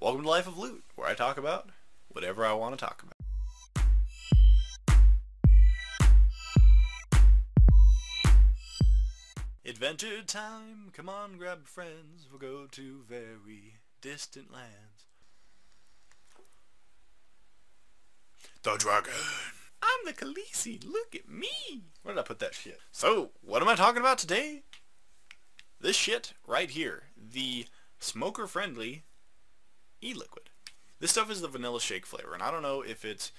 Welcome to Life of Loot, where I talk about whatever I want to talk about. Adventure time, come on grab your friends, we'll go to very distant lands. The dragon! I'm the Khaleesi, look at me! Where did I put that shit? So, what am I talking about today? This shit right here, the smoker-friendly e-liquid. This stuff is the vanilla shake flavor, and I don't know if it's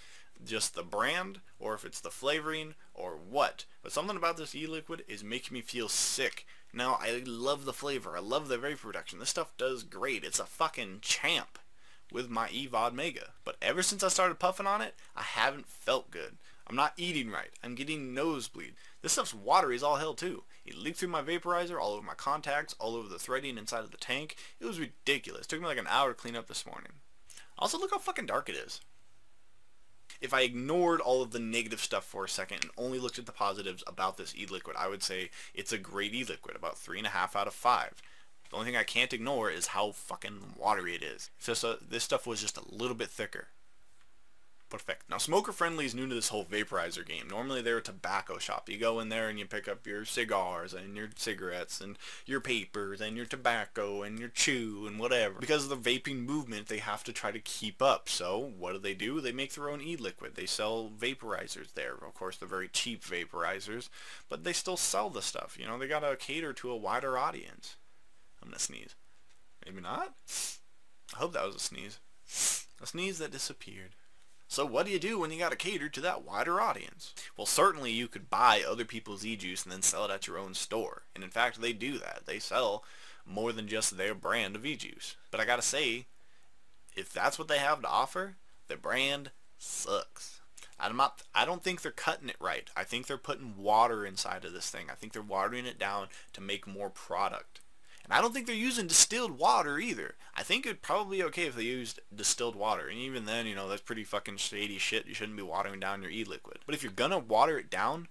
just the brand or if it's the flavoring or what, but something about this e-liquid is making me feel sick. Now, I love the flavor, I love the vapor reduction, this stuff does great, it's a fucking champ with my EVOD Mega, but ever since I started puffing on it, I haven't felt good. I'm not eating right, I'm getting nosebleed. This stuff's watery as all hell too. It leaked through my vaporizer, all over my contacts, all over the threading inside of the tank. It was ridiculous. It took me like an hour to clean up this morning. Also, look how fucking dark it is. If I ignored all of the negative stuff for a second and only looked at the positives about this e-liquid, I would say it's a great e-liquid, about 3.5 out of 5. The only thing I can't ignore is how fucking watery it is. So this stuff was just a little bit thicker. Perfect. Now, Smoker Friendly is new to this whole vaporizer game. Normally they're a tobacco shop. You go in there and you pick up your cigars and your cigarettes and your papers and your tobacco and your chew and whatever. Because of the vaping movement, they have to try to keep up. So what do? They make their own e-liquid. They sell vaporizers there. Of course, they're very cheap vaporizers, but they still sell the stuff. You know, they gotta cater to a wider audience. I'm gonna sneeze. Maybe not? I hope that was a sneeze. A sneeze that disappeared. So what do you do when you gotta cater to that wider audience? Well, certainly you could buy other people's e-juice and then sell it at your own store. And in fact, they do that. They sell more than just their brand of e-juice. But I gotta say, if that's what they have to offer, the brand sucks. I don't think they're cutting it right. I think they're putting water inside of this thing. I think they're watering it down to make more product. And I don't think they're using distilled water either. I think it'd probably be okay if they used distilled water. And even then, you know, that's pretty fucking shady shit. You shouldn't be watering down your e-liquid. But if you're gonna water it down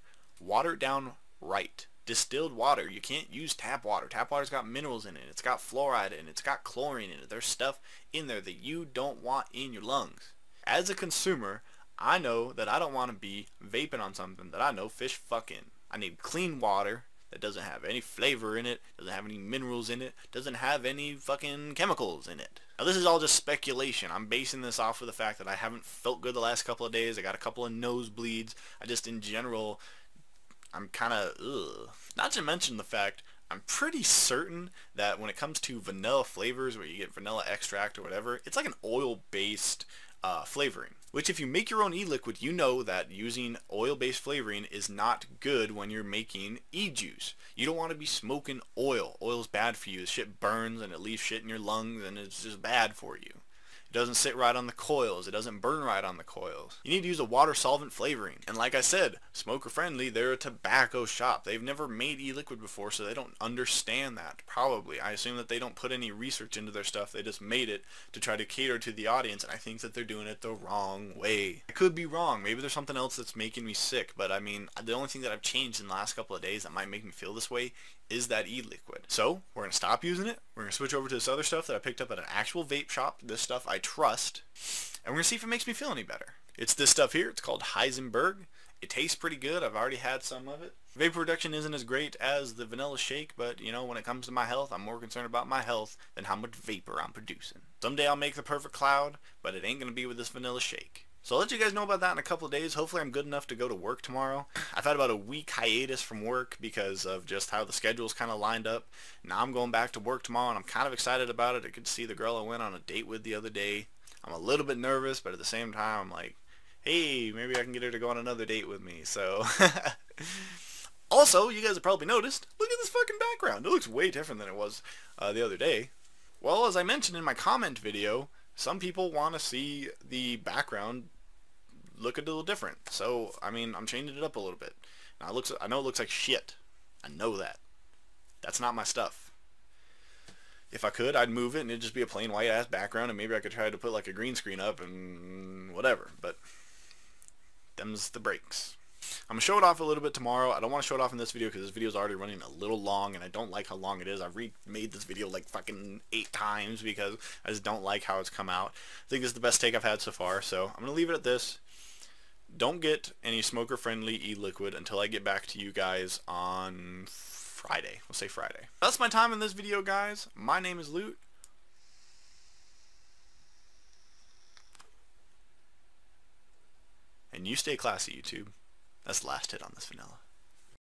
right. Distilled water, you can't use tap water. Tap water's got minerals in it. It's got fluoride in it. It's got chlorine in it. There's stuff in there that you don't want in your lungs. As a consumer, I know that I don't want to be vaping on something that I know fish fucking. I need clean water that doesn't have any flavor in it, doesn't have any minerals in it, doesn't have any fucking chemicals in it. Now this is all just speculation. I'm basing this off of the fact that I haven't felt good the last couple of days. I got a couple of nosebleeds. I just, in general, I'm kind of ugh. Not to mention the fact, I'm pretty certain that when it comes to vanilla flavors, where you get vanilla extract or whatever, it's like an oil-based flavoring. Which, if you make your own e-liquid, you know that using oil-based flavoring is not good when you're making e-juice. You don't want to be smoking oil. Oil's bad for you. The shit burns and it leaves shit in your lungs and it's just bad for you. It doesn't sit right on the coils. It doesn't burn right on the coils. You need to use a water solvent flavoring. And like I said, Smoker Friendly, they're a tobacco shop. They've never made e-liquid before, so they don't understand that, probably. I assume that they don't put any research into their stuff. They just made it to try to cater to the audience, and I think that they're doing it the wrong way. I could be wrong. Maybe there's something else that's making me sick, but I mean, the only thing that I've changed in the last couple of days that might make me feel this way is that e-liquid. So, we're going to stop using it. We're going to switch over to this other stuff that I picked up at an actual vape shop. This stuff I trust. And we're going to see if it makes me feel any better. It's this stuff here. It's called Heisenberg. It tastes pretty good. I've already had some of it. Vapor reduction isn't as great as the vanilla shake, but you know, when it comes to my health, I'm more concerned about my health than how much vapor I'm producing. Someday I'll make the perfect cloud, but it ain't going to be with this vanilla shake. So I'll let you guys know about that in a couple of days. Hopefully I'm good enough to go to work tomorrow. I've had about a week hiatus from work because of just how the schedule's kind of lined up. Now I'm going back to work tomorrow and I'm kind of excited about it. I could see the girl I went on a date with the other day. I'm a little bit nervous, but at the same time I'm like, hey, maybe I can get her to go on another date with me. So also, you guys have probably noticed, look at this fucking background. It looks way different than it was the other day. Well, as I mentioned in my comment video, some people want to see the background look a little different. So, I mean, I'm changing it up a little bit. Now, I know it looks like shit. I know that. That's not my stuff. If I could, I'd move it and it'd just be a plain white ass background and maybe I could try to put like a green screen up and whatever. But them's the breaks. I'm going to show it off a little bit tomorrow. I don't want to show it off in this video because this video is already running a little long, and I don't like how long it is. I've remade this video like fucking 8 times because I just don't like how it's come out. I think this is the best take I've had so far, so I'm going to leave it at this. Don't get any smoker-friendly e-liquid until I get back to you guys on Friday. We'll say Friday. That's my time in this video, guys. My name is Loot. And you stay classy, YouTube. That's the last hit on this vanilla.